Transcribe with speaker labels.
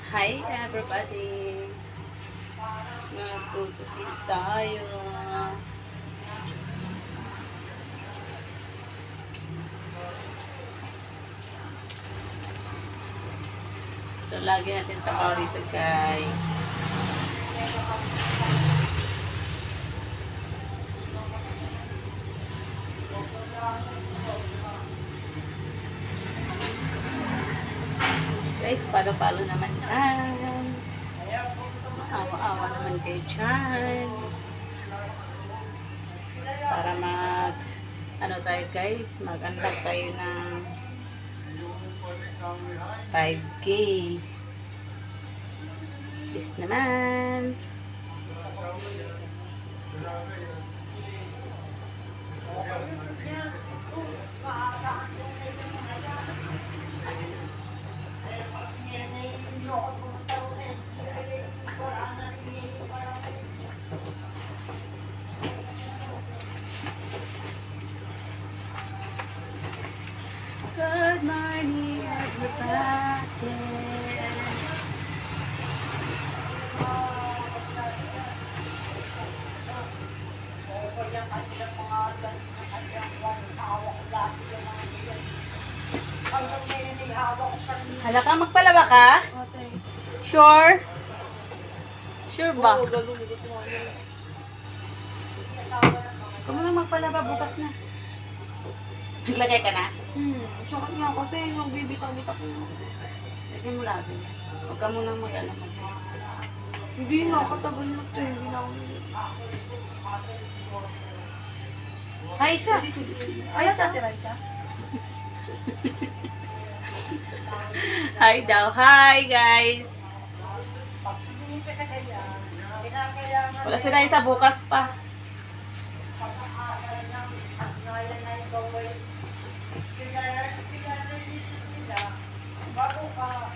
Speaker 1: Hi everybody! Nagtutupid tayo. Ito lagi natin trabaho dito guys. Guys, palo-palo naman dyan. Awa-awa naman kayo dyan. Para ano tayo guys, mag-unlock tayo ng 5K. Please naman. Good morning, everybody. Hala ka, magpalaba ka? Sure? Sure ba? Kung lang magpalaba, bukas na. Naglagay ka na?
Speaker 2: Sakit nga kasi magbibitaw-bitaw ko.
Speaker 1: Lagyan mo lagi. Huwag ka munang mag-lipstick.
Speaker 2: Hindi na, katagal na ito. Hindi na ako
Speaker 1: Raisa!
Speaker 2: Ay, sa ate Raisa?
Speaker 1: Hi daw. Hi guys! Wala si Raisa bukas pa.
Speaker 2: Bago ka,